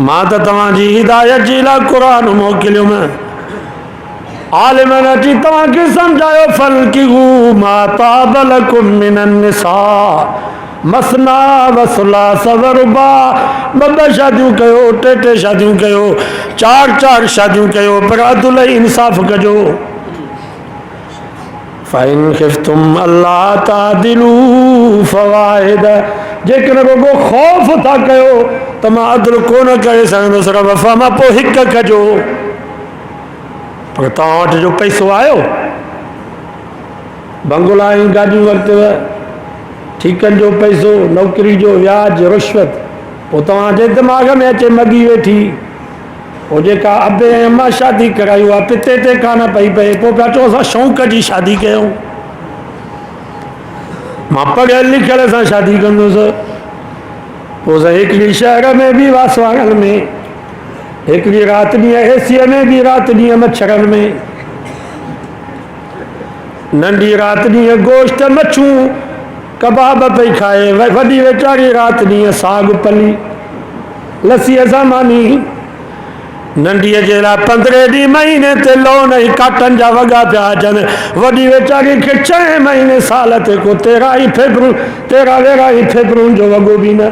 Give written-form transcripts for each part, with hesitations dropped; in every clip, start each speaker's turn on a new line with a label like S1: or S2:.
S1: मां त तव्हांजी हिदायत जी लाइ क़ुरान मोकिलियुमि आलिमनि अची तव्हांखे सम्झायो फल्किहू मा ताब लकुम मिनन निसा मसना वसलास वरुबा ॿ शादियूं कयो टे शादियूं कयो चार शादियूं कयो पर अदुल इंसाफ़ कजो फ़इन ख़िफ़्तुम अल्ला तादिलू फ़वाहिद जेकॾहिं रुॻो ख़ौफ़ था कयो त मां अदुल कोन करे सघंदुसि रब फमा पोइ हिकु कजो पर तव्हां वटि जो पैसो आयो बंगला ऐं गाॾियूं वरितव ठीकनि जो पैसो नौकिरी जो व्याज रिश्वत पोइ तव्हांजे दिमाग़ में अचे मॻी वेठी पोइ जेका अबे ऐं अम्मा शादी करायूं आहे पिते ते कान पई पए पोइ पिया चओ असां शौक़ जी शादी कयूं मां पढ़ियल लिखियल सां शादी कंदुसि पोइ असां हिकिड़ी शहर में बि वासवाड़नि में हिकिड़ी राति ॾींहुं एसीअ में बि राति ॾींहुं मच्छरनि में नंढी राति ॾींहुं गोश्त मच्छूं कबाब पई खाए वॾी वेचारी राति ॾींहुं साग पली लस्सीअ सां मानी नंढीअ जे लाइ 15 ॾींहं महीने ते लोन ऐं काटनि जा वॻा पिया अचनि वॾी वेचारी खे 6 महीने साल ते को 13 फेबरुनि जो वॻो बि न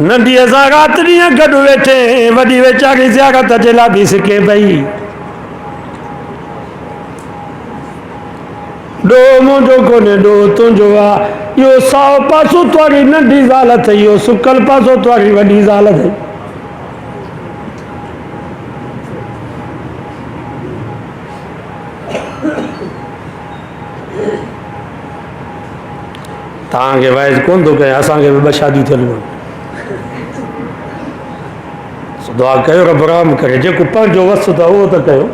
S1: नंढीअ सां राति ॾींहुं गॾु वेठे वॾी वेचारी ज़ियारत जे लाइ बि सिके पई ॾो मुंहिंजो कोन्हे ॾो तुंहिंजो आहे इहो साओ पासो तुंहिंजी नंढी ज़ाल अथई इहो सुकल पासो तुंहिंजी वॾी ज़ाल अथई तव्हांखे वाइज कोन थो कयां असांखे बि 2 शादियूं थियणियूं दुआ कयो रब रहम करे जेको पंहिंजो वस अथव उहो त कयो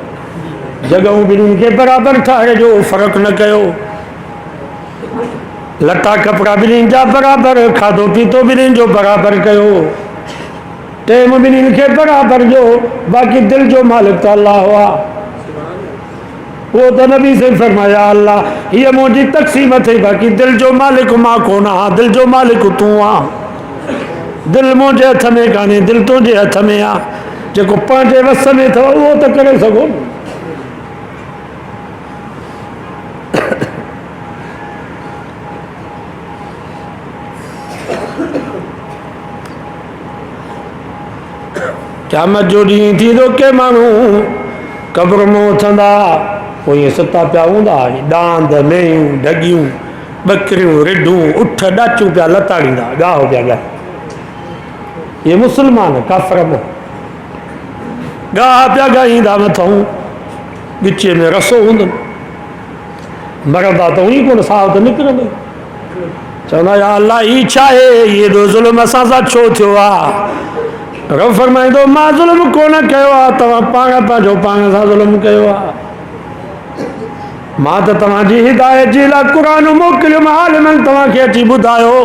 S1: जॻहूं ॿिन्हिनि खे बराबरि ठाहे जो फ़र्क़ु न कयो लटा कपिड़ा ॿिन्हिनि जा बराबरि खाधो पीतो ॿिन्हिनि जो बराबरि कयो टेम ॿिन्हिनि खे बराबरि ॾियो बाक़ी दिलि जो मालिक त अल्लाह हुआ उहो त नबी से फरमाया अल्लाह हीअ मुंहिंजी तक़सीम अथई बाक़ी दिलि जो मालिक मां कोन आहियां दिलि जो मालिक तूं आहे दिलि मुंहिंजे हथ में कान्हे दिलि तुंहिंजे हथ में आहे जेको पंहिंजे वस में अथव उहो त करे सघो क़यामत जो ॾींहुं थींदो के माण्हू क़ब्र मां उथंदा पोइ ईअं सुता पिया हूंदा ॾांद मेयूं ढगियूं ॿकरियूं रिढूं उठ ॾाचूं पिया लताड़ींदा ॻाहो पिया ॻाए ये मुसलमान काफ़र में ॻाह पिया ॻाईंदा मथां ॻिचे में रसो हूंदनि मरंदा त उही कोन साहु त निकिरंदो चवंदा या अल्लाह ही छा आहे इहे एॾो ज़ुल्म असां सां छो थियो आहे रब फरमाईंदो मां ज़ुल्म कोन कयो आहे तव्हां पंहिंजो पाण सां ज़ुल्म कयो आहे मां त तव्हांजी हिदायत जे लाइ क़ुरान मोकिलियुमि आलिमनि तव्हांखे अची ॿुधायो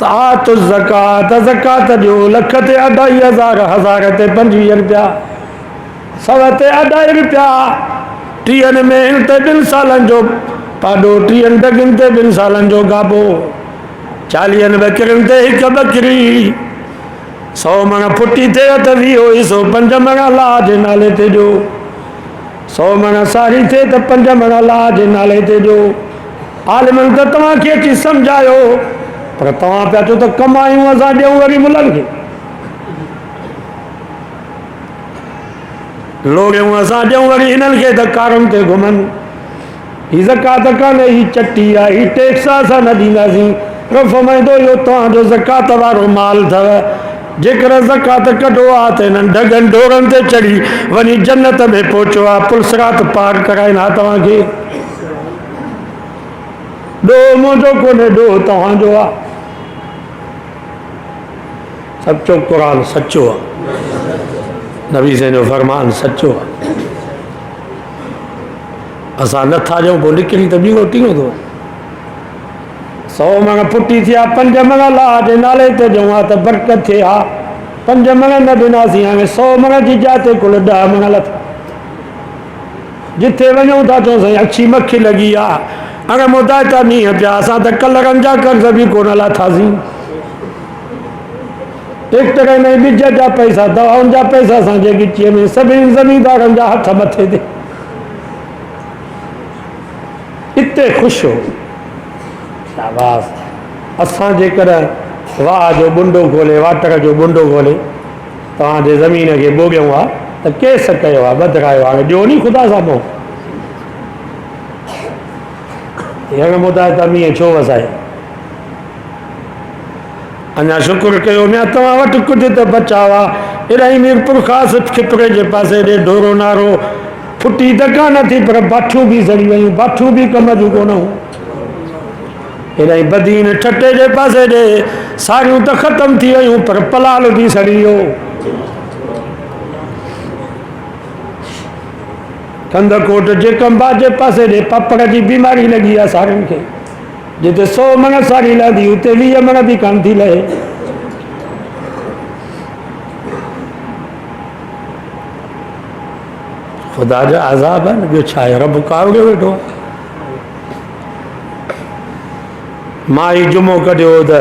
S1: तात ज़कात ज़कात ॾियो लख ते 2.5 हज़ार ते 25 रुपया 100 ते 2.5 रुपया 30 में ते 2 सालनि जो पाॾो 30 दगियुनि ते 2 सालनि जो गाबो 40 ॿकरियुनि ते 1 ॿकरी 100 मण फुटी थिए त 20 हिसो 5 मण अलाह जे नाले ते ॾियो 100 मण सारी थिए त 5 मण अलाह जे नाले ते ॾियो आलिमनि त तव्हांखे अची सम्झायो पर तव्हां पिया चओ त कमायूं असां ॾियूं वरी मुलनि खे लोड़ियूं असां ॾियूं वरी हिननि खे त कारुनि ते घुमनि ही ज़कात कान्हे ही चटी आहे ही टैक्स असां न ॾींदासीं रब फरमाईंदो इहो तव्हांजो ज़कात वारो माल अथव जेकर ज़कात कढो आहे त हिननि ढगनि ढोरनि ते चढ़ी वञी जन्नत में पहुचो आहे पुलसरात पार कराइनि हा तव्हांखे ॾो मुंहिंजो कोन्हे ॾो तव्हांजो आहे सचो क़ुरान सचो आहे नबी से जो फरमान सचो आहे असां नथा ॾियूं पोइ निकिरी त ॿियो कीअं थो 100 मण फुटी थिया 5 मण अलाह जे नाले ते ॾियूं हा त बरकत थिए हा 5 मण न ॾिनासीं हाणे 100 मण जी जाते कुल 10 मण लथा جتھے ونجوں تھا چوں سائیں اچھی مکھی لگی آ اگر مدائتا نہیں ہے پیا اساں تے کلرن جا قرض بھی کون لا تھاسیں ایک طرح نہیں بجے جا پیسہ دواؤں جا پیسہ سانجے گچے میں سبین زمیندارن جا ہتھ متھے دے اتنے خوش ہو شاباس اساں جے کر واہ جو بنڈو کھولے واٹر جو بنڈو کھولے تہاں جے زمین کے بوگیوں آ تو کیس کہو آ بدرائیو آ جو نہیں خدا سامو یہ مدائتا میں چھو وسائے انہا شکر کہو میں تمہاں وٹ کچھ تو بچاوا الہی میر پر خاص کھپرے جے پاسے دے ڈورو نارو پھٹی دکا نہ تھی پر باٹھو بھی زڑی وئیں باٹھو بھی کم جو کو نہ ہوں الہی بدین ٹھٹے جے پاسے دے ساریوں تو ختم تھی وئیں پر پلال بھی سڑی ہو کند کوٹ جے کمبا جے پاسے دے پپڑ جی بیماری لگی ہے سارن کے جتے 100 منہ ساری لا دی ہوتے 20 منہ بھی کام تھی لئے خدا جا عذاب ہے جو چھائے رب کار گئے بیٹھو مائی جمعہ کٹے ہوتا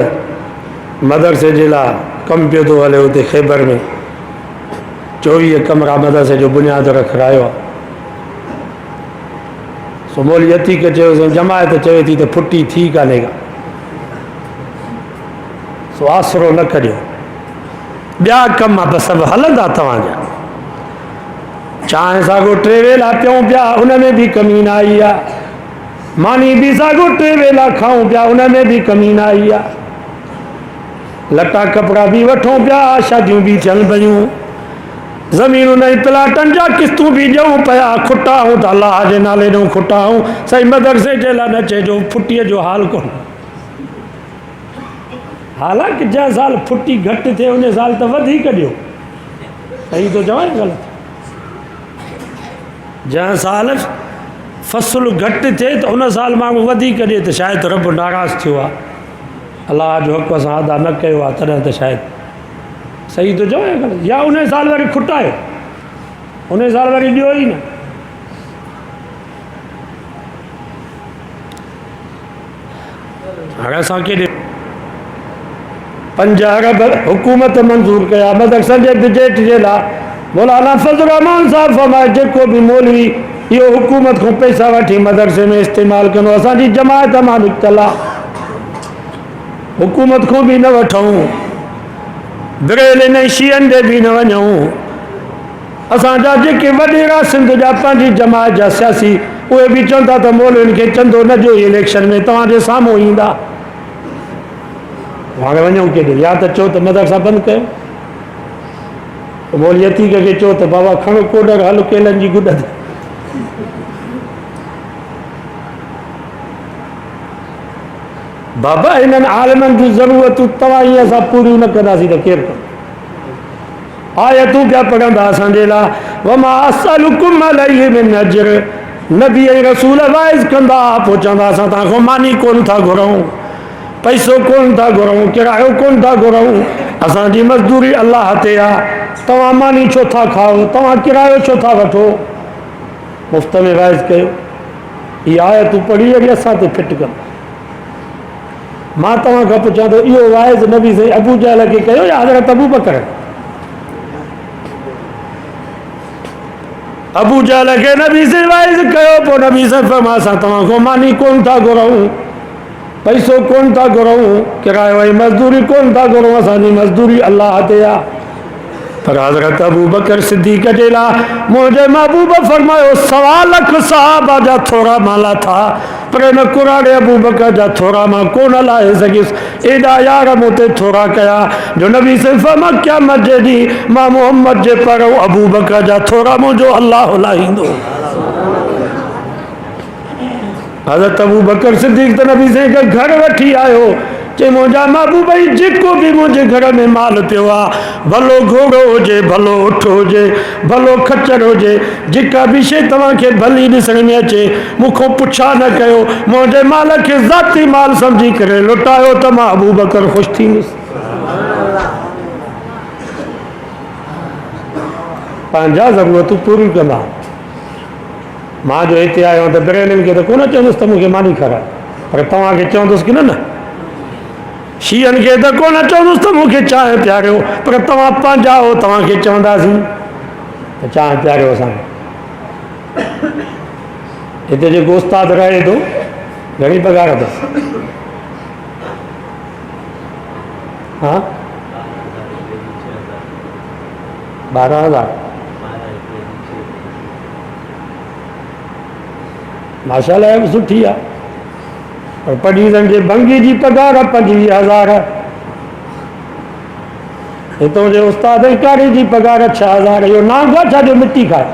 S1: مدرسے جلا کم پیو تو والے ہوتے خیبر میں 24 کمرہ مدرسے جو بنیاد رکھ رہا ہو سو مولیتی کے چاہے جماعت چاہے تھی تو پھٹی تھی کالے گا سو آسرو نہ کریو بیا کم آپ سب حلد آتا وہاں جا چاہیں ساگو ٹریویلا پیوں پیا انہیں میں بھی کمین آئی ہے مانی بھی ساگو ٹریویلا کھاؤں پیا انہیں میں بھی کمین آئی ہے لٹا کپڑا بھی وٹھوں پیا شادیوں بھی چل بجوں زمینوں نہیں پلاٹن جا کستوں بھی جاؤں پیا کھٹا ہوں تا اللہ آجے نالے نوں کھٹا ہوں صحیح مدرسے جیلا نچے جو پھٹی جو حال کون حالانکہ جہاں سال پھٹی گھٹ تھے انہیں سال تو ودھی کریو صحیح تو جوائیں غلط جہاں سال فصل گھٹ تھے تو انہیں سال مانگو ودھی کریے تو شاید رب ناراض تھیوا اللہ جو حق سا ادا نہ کہو تنہ تو شاید صحیح تو جوائیں غلط یا انہیں سال واری کھٹا ہے انہیں سال واری ڈیو ہی نا اگر ساکے دے 50 ارب حکومت منظور کیا مدرسہ جے بجٹ جیلا مولانا فضل الرحمان صاحب فرمائے جے کو بھی مولوی یہ حکومت کو پیسہ وٹھی مدرسے میں استعمال کرنو اساں جی جماعت مالک تلا حکومت کو بھی نہ وٹھوں بریل نہیں شیعن دے بھی نہ ونجوں اساں جا جے کے وڈیرا سندھ جا پانچی جماعت جا سیاسی وہ بھی چوندا تو مولوی ان کے چندو نہ جو الیکشن میں تمہاں جے سامو ہیندا وہاں ونجوں کے دے یا تو چو تو مدرسہ بند کر مولیتی کے چو تو بابا کھنو کوڈر حل کیلن جی گڈت بابا انہن عالمن جو ضرورت توائی ایسا پوری نہ کرنا سی تو کیر کر آیتوں کیا پڑھن دا سنجیلا وما اسألکم علیہ من اجر نبی رسول وائز کندہ پوچھن دا سا تاں کو مانی کون تھا گھروں پیسو کون تھا گھروں کرایو کون تھا گھروں اساں جی مزدوری اللہ تے آ تواں مانی چھو تھا کھاؤ تواں کرایو چھو تھا وٹھو مفت میں وائز کہو یہ آیت پڑھی ہے اساں تے فٹ کر ماں تواں کا پوچھا تو یہ وائز نبی سے ابو جہل کے کہو یا حضرت ابو بکر ابو جہل کے نبی سے وائز کہو پو نبی سے فرما سا تواں کو مانی کون تھا گھروں پیسو کون تھا گھروں کرایہ وائی مزدوری کون تھا گھروں اسانی مزدوری اللہ دیا پر حضرت ابو بکر صدیق جیلا مجھے محبوب فرمائے 1.25 لاکھ صحابہ جا تھوڑا مالا تھا پر ان قرآن ابو بکر جا تھوڑا ماں کون لائے سکیس ایڈا یار موتے تھوڑا کیا جو نبی سے فرما کیا مجھے دی ماں محمد جے پڑھو ابو بکر جا تھوڑا مو جو اللہ لائیں دو حضرت ابو بکر صدیق تو نبی سے گھر وٹھی آئے ہو کہ مجھا محبوب بھائی جکو بھی مجھے گھر میں مال پیوا بھلو گھوڑو ہو جے بھلو اٹھو ہو جے بھلو کھچر ہو جے جکا بھی شے تمہاں کے بھلی ڈسن میں اچے مکھو پچھا نہ کہو مجھے مال کے ذاتی مال سمجھی کرے لٹایو تمہاں ابو بکر خوش تھی نس پانجا ضرورت پوری کرنا मां जो हिते आयो त बिरयानी खे त कोन चवंदुसि त मूंखे मानी खाराए, पर तव्हांखे चवंदुसि की न शीअनि खे त कोन चवंदुसि त मूंखे चांहि पियारियो, पर तव्हां पंहिंजा हो, तव्हांखे चवंदासीं त चांहि पियारियो असांखे। हिते जेको उस्ताद रहे थो घणी पघार अथसि? हा 12,000 माशाल्लाह बि सुठी आहे, पर पढ़ीज़नि जे भंगी जी पघार 25,000, हितां जे उस्ताद कारी जी पघार 6,000। इहो नांग आहे छा जो मिटी खाए?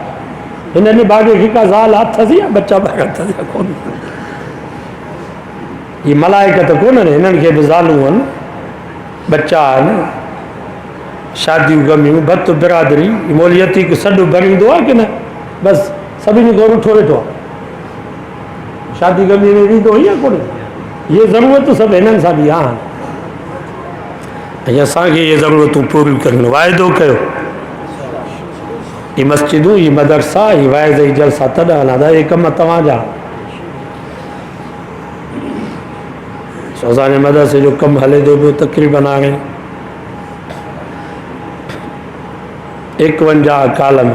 S1: हिन ॾींहुं भाॼी खे का ज़ाल अथसि या बच्चा ॿार अथसि या कोन? हीअ मलाइकत कोन आहिनि, हिननि खे बि ज़ालूं आहिनि, बच्चा आहिनि, शादियूं गमियूं, भत बिरादरी, मोलियती को सॾु भरींदो आहे की न? बसि सभिनी खां रुठो वेठो आहे, शादी गमी में ॾींदो ई आहे कोन? इहे ज़रूरतूं सभु हिननि सां बि आहिनि, ऐं असांखे इहे ज़रूरतूं पूरियूं करणु वाइदो कयो। ही मस्जिदूं, ही मदरसा, ही वाइज़ जी जलसा तॾहिं हलंदा, इहे कम तव्हांजा। असांजे मदरसे जो कमु हले थो पियो तक़रीबन हाणे 51 कालम,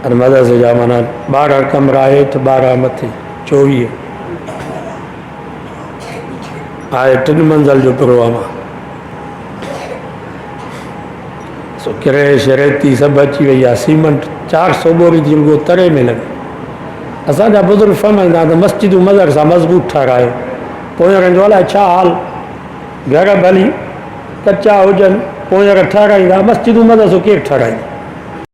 S1: और मदरसे जा माना 12 कमरा हेठि 12 मथे 24 आहे, 3 मंज़िल जो प्रोग्राम आहे। सो क्रेश रेती सभु अची वई आहे, सीमेंट 400 बोरी जी रुगो तरे में लॻे। असांजा बुज़ुर्ग फरमाईंदा त मस्जिदूं मदरसा मज़बूत ठारायो, पोयरनि जो अलाए छा हाल, घर भली कचा हुजनि पोयर ठाराईंदा, मस्जिदूं मदरसो केरु ठाराईंदा?